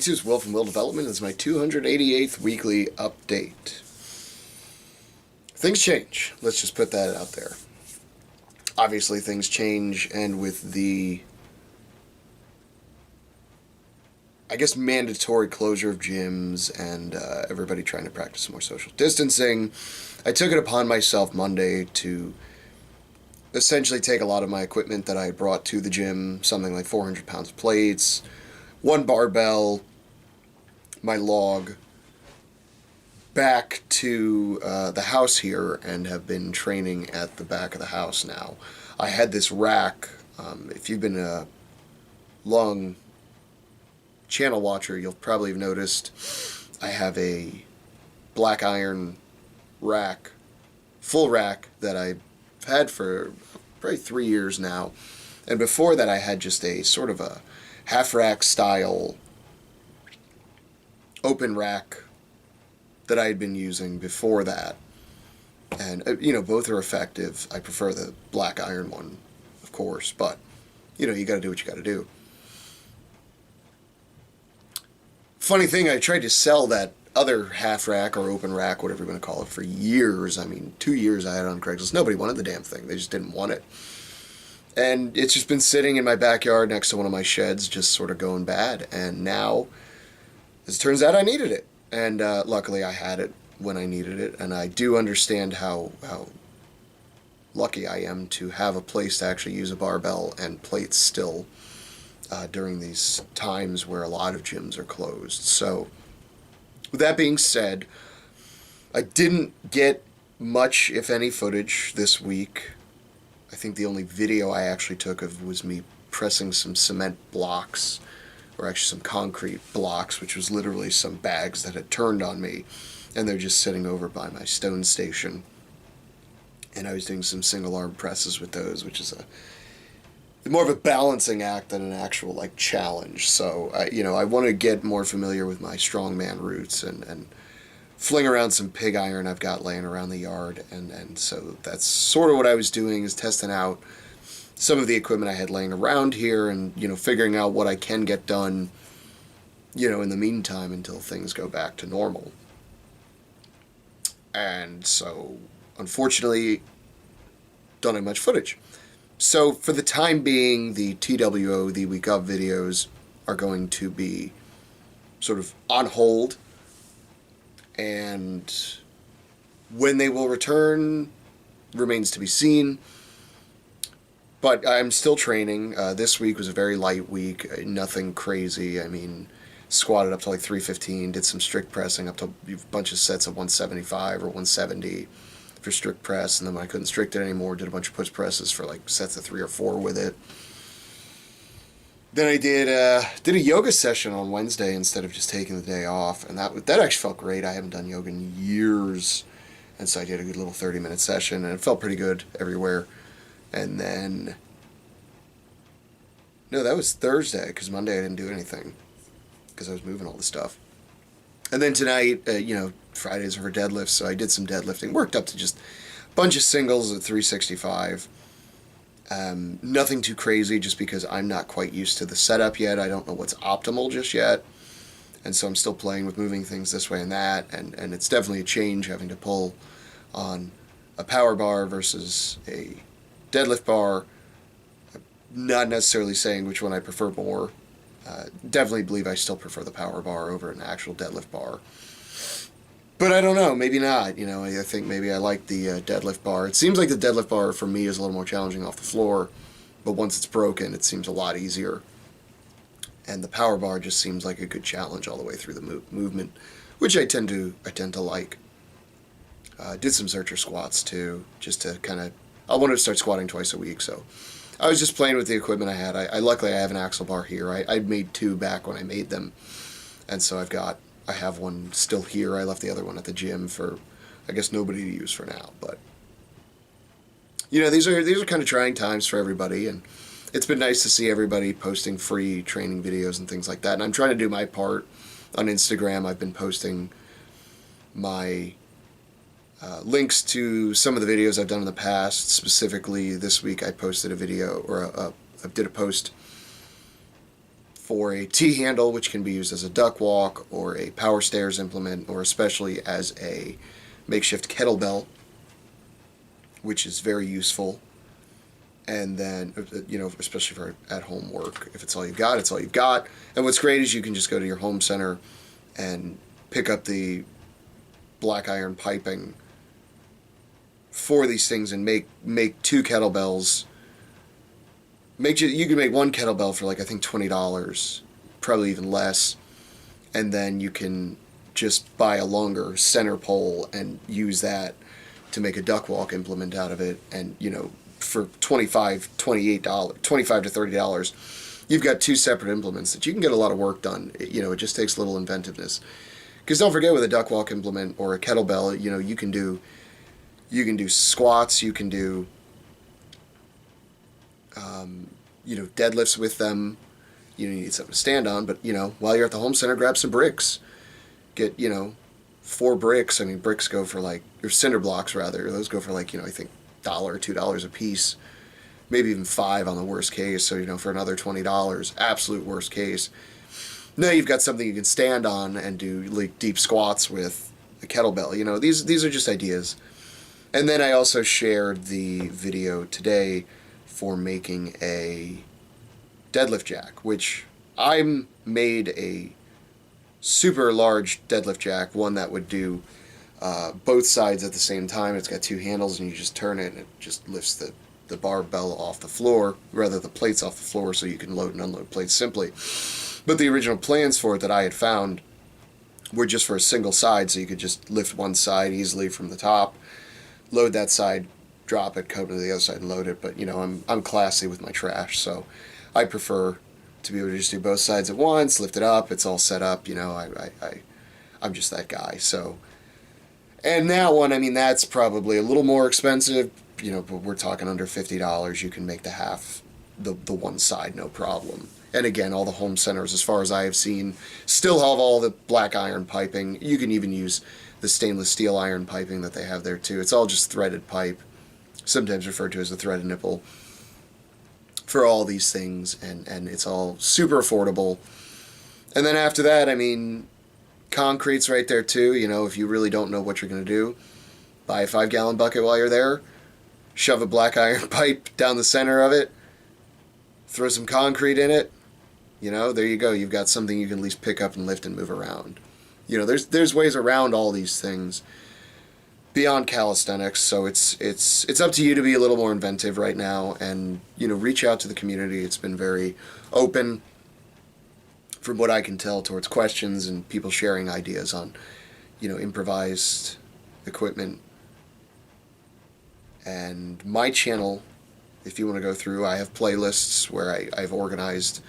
YouTube, it's Will from Will Development. This is my 288th weekly update. Things change. Let's just put that out there. Obviously, things change, and with the, mandatory closure of gyms and everybody trying to practice more social distancing, I took it upon myself Monday to essentially take a lot of my equipment that I had brought to the gym, something like 400 pounds of plates, one barbell, my log, back to the house here, and have been training at the back of the house now. I had this rack. If you've been a long channel watcher, you'll probably have noticed I have a black iron rack, full rack, that I've had for probably 3 years now. And before that, I had just a sort of a half rack style open rack that I had been using before that. And, both are effective. I prefer the black iron one, of course, but, you got to do what you got to do. Funny thing, I tried to sell that other half rack or open rack, whatever you want to call it, for years. 2 years I had it on Craigslist. Nobody wanted the damn thing. They just didn't want it. And it's just been sitting in my backyard next to one of my sheds, just sort of going bad. And now, as it turns out, I needed it. And luckily I had it when I needed it. And I do understand how lucky I am to have a place to actually use a barbell and plates still during these times where a lot of gyms are closed. So, with that being said, I didn't get much, if any, footage this week. I think the only video I actually took of was me pressing some cement blocks, or actually some concrete blocks, which was literally some bags that had turned on me, and they're just sitting over by my stone station. And I was doing some single arm presses with those, which is more of a balancing act than an actual challenge. So I want to get more familiar with my strongman roots and fling around some pig iron I've got laying around the yard, and so that's sort of what I was doing, is testing out some of the equipment I had laying around here, and figuring out what I can get done in the meantime until things go back to normal. And so unfortunately don't have much footage. So for the time being, the TWO, the week of videos, are going to be sort of on hold. And when they will return remains to be seen. But I'm still training. This week was a very light week, nothing crazy. Squatted up to 315, did some strict pressing up to a bunch of sets of 175 or 170 for strict press, and then when I couldn't strict it anymore, did a bunch of push presses for sets of 3 or 4 with it. Then I did a yoga session on Wednesday instead of just taking the day off, and that actually felt great. I haven't done yoga in years, and so I did a good little 30-minute session, and it felt pretty good everywhere. And then, no, that was Thursday, because Monday I didn't do anything, because I was moving all the stuff. And then tonight, Fridays are for deadlifts, so I did some deadlifting, worked up to just a bunch of singles at 365. Nothing too crazy, just because I'm not quite used to the setup yet. I don't know what's optimal just yet. And so I'm still playing with moving things this way and that. And it's definitely a change having to pull on a power bar versus a deadlift bar. Not necessarily saying which one I prefer more. Definitely believe I still prefer the power bar over an actual deadlift bar. But I don't know, maybe not. I think maybe I like the deadlift bar. It seems like the deadlift bar for me is a little more challenging off the floor, but once it's broken, it seems a lot easier. And the power bar just seems like a good challenge all the way through the movement, which I tend to like. Did some Zercher squats too, just to I wanted to start squatting twice a week, so I was just playing with the equipment I had. Luckily I have an axle bar here. I made 2 back when I made them, and so I have one still here. I left the other one at the gym for, I guess, nobody to use for now. But these are kind of trying times for everybody, and it's been nice to see everybody posting free training videos and things like that. And I'm trying to do my part on Instagram. I've been posting my links to some of the videos I've done in the past. Specifically, this week I posted a video, or I did a post for a T-handle, which can be used as a duck walk or a power stairs implement, or especially as a makeshift kettlebell, which is very useful. And then, especially for at-home work, if it's all you've got, it's all you've got. And what's great is you can just go to your home center and pick up the black iron piping for these things and make two kettlebells. You can make one kettlebell for, like, I think $20, probably even less, and then you can just buy a longer center pole and use that to make a duck walk implement out of it. And for $25 to $30, you've got two separate implements that you can get a lot of work done. It just takes a little inventiveness. Because don't forget, with a duck walk implement or a kettlebell, you can do squats, you can do deadlifts with them. You need something to stand on, but while you're at the home center, grab some bricks. Get 4 bricks. I mean, bricks go for or cinder blocks rather. Those go for I think $1, $2 a piece, maybe even $5 on the worst case. So for another $20, absolute worst case. Now you've got something you can stand on and do deep squats with a kettlebell. These are just ideas. And then I also shared the video today for making a deadlift jack, which I made a super large deadlift jack, one that would do both sides at the same time. It's got 2 handles, and you just turn it, and it just lifts the barbell off the floor, rather the plates off the floor, so you can load and unload plates simply. But the original plans for it that I had found were just for a single side, so you could just lift one side easily from the top, load that side, drop it, come to the other side and load it. But I'm classy with my trash, so I prefer to be able to just do both sides at once, lift it up, it's all set up. I'm just that guy. So, and that one, I mean, that's probably a little more expensive, but we're talking under $50. You can make the one side, no problem. And again, all the home centers, as far as I have seen, still have all the black iron piping. You can even use the stainless steel iron piping that they have there too. It's all just threaded pipe, sometimes referred to as a threaded nipple, for all these things, and it's all super affordable. And then after that, I mean, concrete's right there too. If you really don't know what you're going to do, buy a 5-gallon bucket while you're there, shove a black iron pipe down the center of it, throw some concrete in it, there you go. You've got something you can at least pick up and lift and move around. There's ways around all these things beyond calisthenics, so it's up to you to be a little more inventive right now, and reach out to the community. It's been very open, from what I can tell, towards questions and people sharing ideas on improvised equipment. And my channel, if you want to go through, I have playlists where I've organized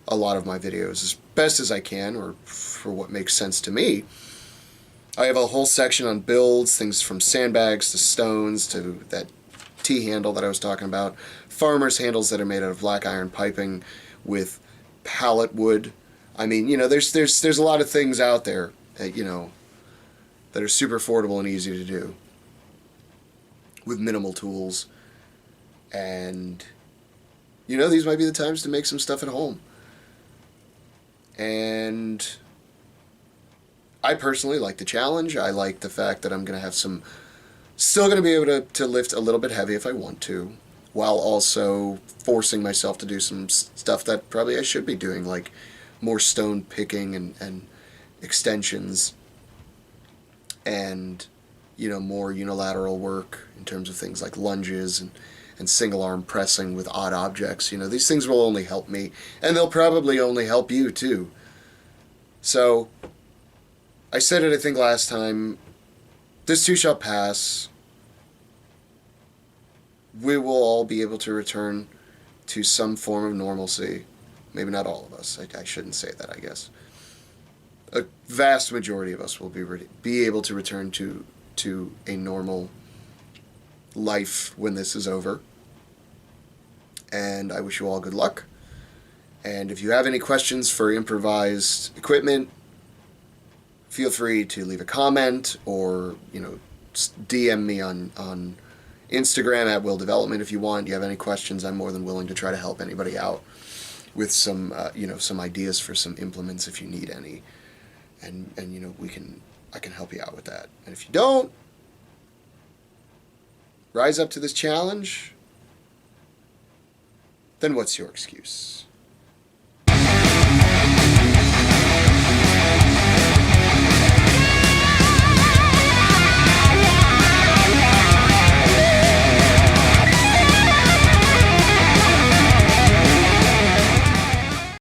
a lot of my videos as best as I can, or for what makes sense to me. I have a whole section on builds, things from sandbags to stones to that T-handle that I was talking about, farmer's handles that are made out of black iron piping with pallet wood. I mean, there's a lot of things out there that, that are super affordable and easy to do with minimal tools. And, these might be the times to make some stuff at home. And I personally like the challenge. I like the fact that I'm going to have still going to be able to lift a little bit heavy if I want to, while also forcing myself to do some stuff that probably I should be doing, like more stone picking and extensions, and more unilateral work in terms of things like lunges and single arm pressing with odd objects. These things will only help me, and they'll probably only help you too. So I said it, I think, last time, this too shall pass. We will all be able to return to some form of normalcy. Maybe not all of us. I shouldn't say that, I guess. A vast majority of us will be able to return to a normal life when this is over. And I wish you all good luck. And if you have any questions for improvised equipment, feel free to leave a comment, or DM me on Instagram at Will Development if you want. You have any questions, I'm more than willing to try to help anybody out. with some some ideas for some implements if you need any, and I can help you out with that. And if you don't rise up to this challenge, then what's your excuse?